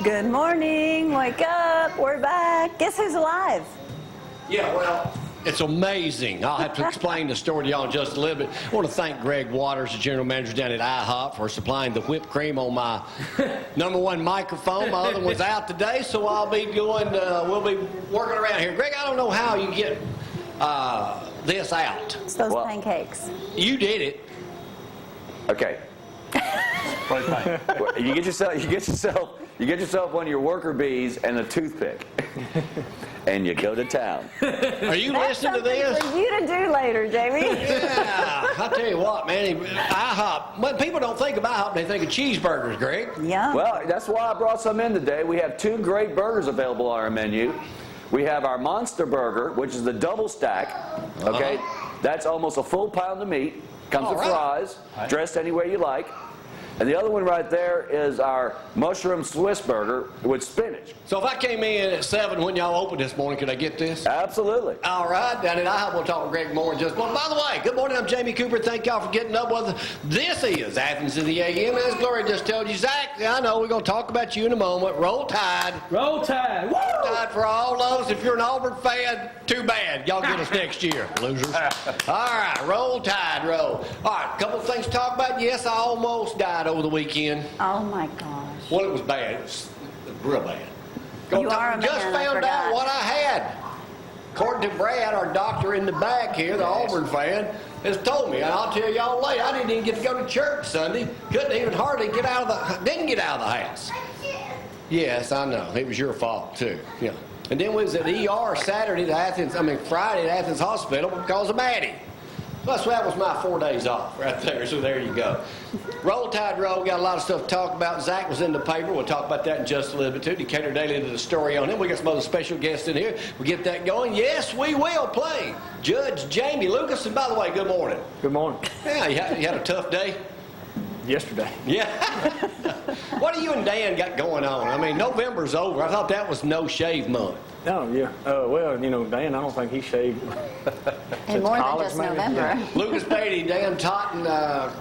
Good morning. Wake up. We're back. Guess who's alive? Yeah, well, it's amazing. I'll have to explain the story to y'all in just a little bit. I want to thank Greg Waters, the general manager down at IHOP, for supplying the whipped cream on my #1 microphone. My other one's out today, so I'll be going, we'll be working around here. Greg, I don't know how you get this out. It's those pancakes. You did it. Okay. You get yourself one of your worker bees and a toothpick, and you go to town. Are you listening to this? For you to do later, Jamie. Yeah, I'll tell you what, man. IHOP. When people don't think of IHOP, they think of cheeseburgers, Greg. Yeah. Well, that's why I brought some in today. We have 2 great burgers available on our menu. We have our Monster Burger, which is the double stack. Okay, that's almost a full pound of meat. Comes with fries, dressed any way you like. And the other one right there is our mushroom Swiss burger with spinach. So if I came in at 7 when y'all opened this morning, could I get this? Absolutely. All right, down at IHOP, we'll talk with Greg more in just a moment. By the way, good morning, I'm Jamie Cooper. Thank y'all for getting up with us. This is Athens in the AM. As Gloria just told you, Zack, I know we're going to talk about you in a moment. Roll Tide. Roll Tide. Woo! Roll Tide for all those. If you're an Auburn fan, too bad. Y'all get us next year, losers. All right, Roll Tide, roll. All right, a couple of things to talk about. Yes, I almost died over the weekend. Oh, my gosh. Well, it was bad. It was real bad. You are a man, Just found out what I had. According to Brad, our doctor in the back here, the Auburn fan, has told me, and I'll tell y'all later, I didn't even get to go to church Sunday. Couldn't even hardly didn't get out of the house. Yes, I know. It was your fault, too. Yeah. And then we was at ER Friday at Athens Hospital because of Maddie. So that was my 4 days off right there, so there you go. Roll Tide roll, got a lot of stuff to talk about. Zack was in the paper. We'll talk about that in just a little bit, too. Decatur Daily did a story on him. We got some other special guests in here. We'll get that going. Yes, we will play Judge Jamie Lucas. And by the way, good morning. Good morning. Yeah, you had a tough day? Yesterday. Yeah. What do you and Dan got going on? I mean, November's over. I thought that was no shave month. Oh, yeah. Well, Dan, I don't think he shaved. And more than just November. Yeah. Lucas Beaty, Dan Totten,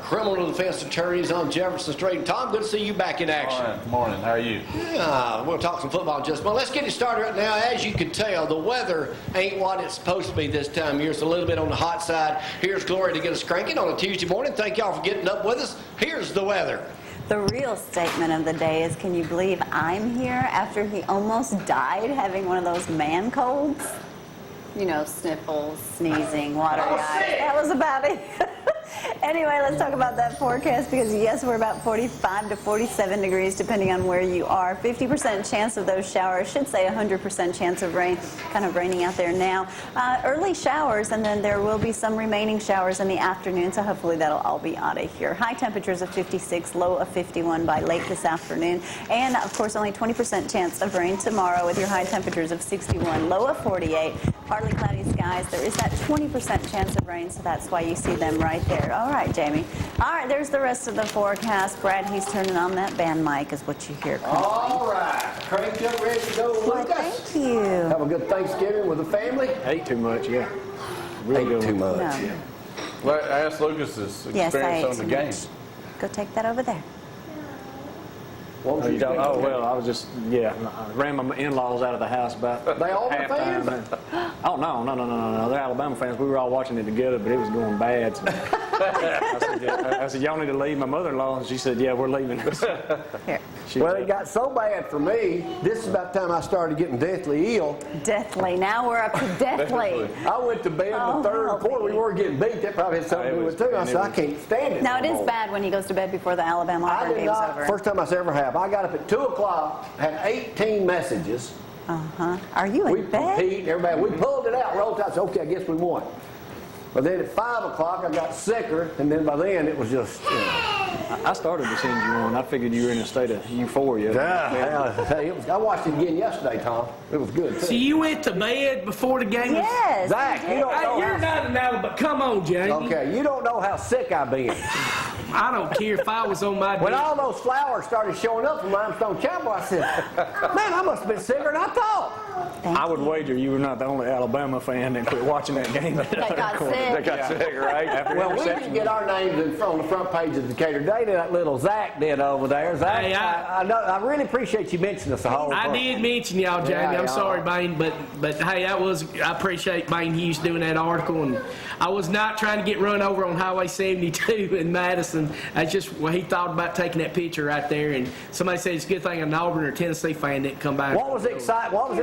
criminal defense attorneys on Jefferson Street. Tom, good to see you back in action. Morning. How are you? Yeah, we'll talk some football in just a moment. Let's get it started right now. As you can tell, the weather ain't what it's supposed to be this time of year. It's a little bit on the hot side. Here's Gloria to get us cranking on a Tuesday morning. Thank y'all for getting up with us. Here's the weather. The real statement of the day is, can you believe I'm here after he almost died having one of those man colds? You know, sniffles, sneezing, watery eyes. That was about it. Anyway, let's talk about that forecast because, yes, we're about 45 to 47 degrees depending on where you are. 50% chance of those showers. Should say 100% chance of rain. Kind of raining out there now. Early showers, and then there will be some remaining showers in the afternoon, so hopefully that'll all be out of here. High temperatures of 56, low of 51 by late this afternoon. And, of course, only 20% chance of rain tomorrow with your high temperatures of 61, low of 48. Partly cloudy skies. There is that 20% chance of rain, so that's why you see them right there. All right, Jamie. All right, there's the rest of the forecast. Brad, he's turning on that band mic is what you hear. All right. Cranked up, ready to go. Well, thank you. Have a good Thanksgiving with the family. Ate too much, yeah. Really Ate too much. No. Yeah. Well, ask Lucas's Yes, I experience ate on the too game. much. Go take that over there. What was Oh, your experience? well, I was just, I ran my in-laws out of the house about They all halftime. fans? Oh, no. They're Alabama fans. We were all watching it together, but it was going bad. So I said, y'all need to leave. My mother-in-law, and she said, yeah, we're leaving. Here. Well, it got so bad for me. This is about the time I started getting deathly ill. Deathly. Now we're up to deathly. I went to bed in the third quarter. We were getting beat. That probably had something to do with it, too. I said, I can't stand it. Now, it no is more. bad when he goes to bed before the Alabama-Auburn game's over. First time I ever have. I got up at 2 o'clock, had 18 messages. Are you in We bed? compete, everybody. We pulled it out, rolled out. Said, okay, I guess we won. But then at 5 o'clock, I got sicker, and then by then it was just. I started to send you one. I figured you were in a state of euphoria. I watched it again yesterday, Tom. It was good, too. So you went to bed before the game? Yes. Zack, you don't know. You're not an Alabama. Come on, Jamie. Okay, you don't know how sick I've been. I don't care if I was on my When desk. all those flowers started showing up from Limestone Chapel, I said, man, I must have been sicker than I thought. I would wager you were not the only Alabama fan that quit watching that game. That got They sick. got sick, right? After Well, we interception. didn't get our names on the front page of the Decatur Daily. That little Zack did over there. Zack, Hey, I really appreciate you mentioning us the whole I time. did mention y'all, Jamie. Yeah, I'm yeah. sorry, Bane, but hey, I appreciate Bane Hughes doing that article, and I was not trying to get run over on Highway 72 in Madison. That's just what he thought about taking that picture right there. And somebody said it's a good thing an Auburn or Tennessee fan didn't come by. What was it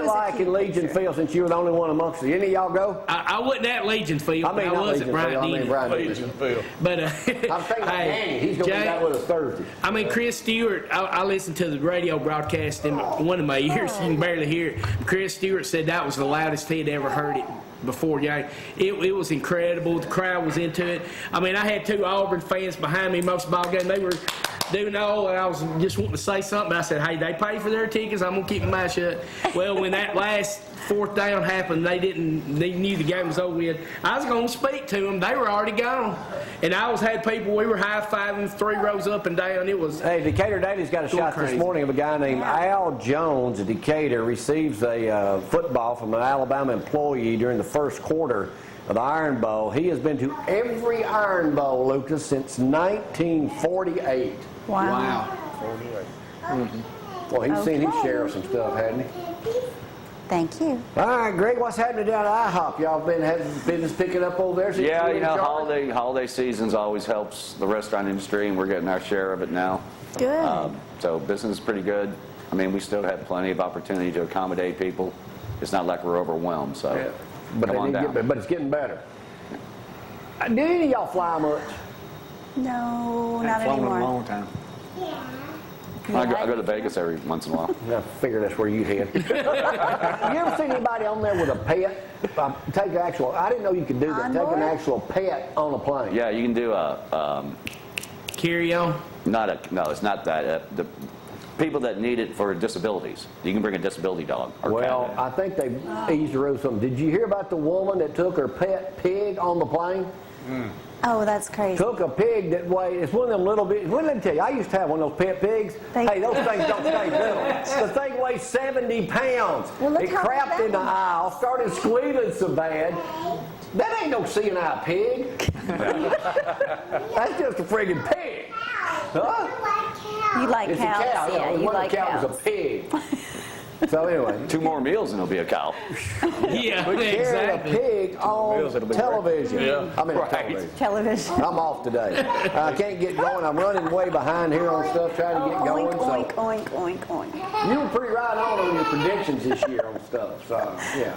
like in Legion Field since you were the only one amongst us? Any of y'all go? I wasn't at Legion Field. I mean, but I not was Legion at Bryant Field, I mean Denny. Bryant Denny. Legion Field. But I'm thinking about Danny. He's going to be Jay, back with us Thursday. I mean, Chris Stewart, I listened to the radio broadcast in one of my ears. You can barely hear it. Chris Stewart said that was the loudest he had ever heard it before game. It was incredible. The crowd was into it. I mean, I had two Auburn fans behind me most of the ball game. They were doing all, and I was just wanting to say something. I said, hey, they pay for their tickets. I'm going to keep my mouth shut. Well, when that last fourth down happened, they knew the game was over with. I was going to speak to them. They were already gone. And I had people, we were high-fiving 3 rows up and down. It was... Hey, Decatur Daily's got a shot crazy. this morning of a guy named Al Jones of Decatur receives a football from an Alabama employee during the first quarter of the Iron Bowl. He has been to every Iron Bowl, Lucas, since 1948. Wow. Well, he's seen his share of some stuff, hasn't he? Thank you. All right, Greg, what's happening down at IHOP? Y'all been having business picking up over there? since Yeah, you you were in know, charge? holiday seasons always helps the restaurant industry, and we're getting our share of it now. Good. So business is pretty good. I mean, we still have plenty of opportunity to accommodate people. It's not like we're overwhelmed, so Yeah. But, come on down. but it's getting better. Did any of y'all fly much? No, I not haven't flown in a anymore. long time. I go to Vegas every once in a while. I figure that's where you head. You ever seen anybody on there with a pet? Take an actual, I didn't know you could do that. On Take board? an actual pet on a plane. Yeah, you can do a Carry on. no, it's not that. The people that need it for disabilities, you can bring a disability dog. Or Well, cat. I think they eased the rules some. Did you hear about the woman that took her pet pig on the plane? Oh, that's crazy. Took a pig that weighed, it's one of them little bit, well, let me tell you, I used to have one of those pet pigs. Hey, those things don't stay little. The thing weighs 70 pounds. Well, look It how crapped big in the that aisle, started squealing so bad. That ain't no seeing-eye pig. That's just a friggin' pig. Huh? You like It's cows? a cow. Yeah, One you of like the cows was cows. a pig. So anyway. 2 more meals and it'll be a cow. Yeah, Carrying a exactly. pig on meals, it'll be television. Yeah. I mean, Right. television. Television. I'm off today. I can't get going. I'm running way behind here on stuff, trying to get going. Oink, oink, oink, oink, oink. So you were pretty right on your predictions this year on stuff. So yeah.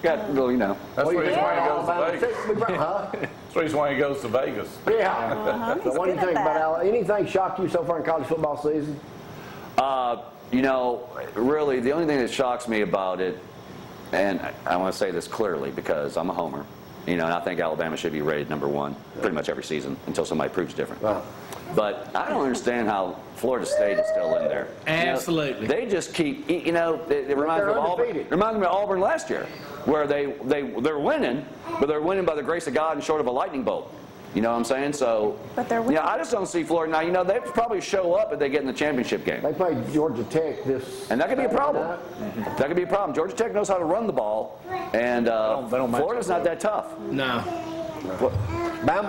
Got, well, you know. That's What the do you reason think why he about goes to Alabama? Vegas. Huh? That's the reason why he goes to Vegas. Yeah. So what do you He's good think at about that. Alabama? Anything shocked you so far in college football season? You know, really, the only thing that shocks me about it, and I want to say this clearly because I'm a homer, you know, and I think Alabama should be rated number 1 pretty much every season until somebody proves different. Wow. But I don't understand how Florida State is still in there. Absolutely. You know, they just keep, you know, it reminds me of Auburn. undefeated. It reminds me of Auburn last year, where they're winning, but they're winning by the grace of God and short of a lightning bolt. You know what I'm saying? So, But they're yeah, winning. I just don't see Florida now. You know, they probably show up if they get in the championship game. They played Georgia Tech this. And that could be a problem. Saturday night. That could be a problem. Georgia Tech knows how to run the ball, and they don't match Florida's up not that tough. No. Bama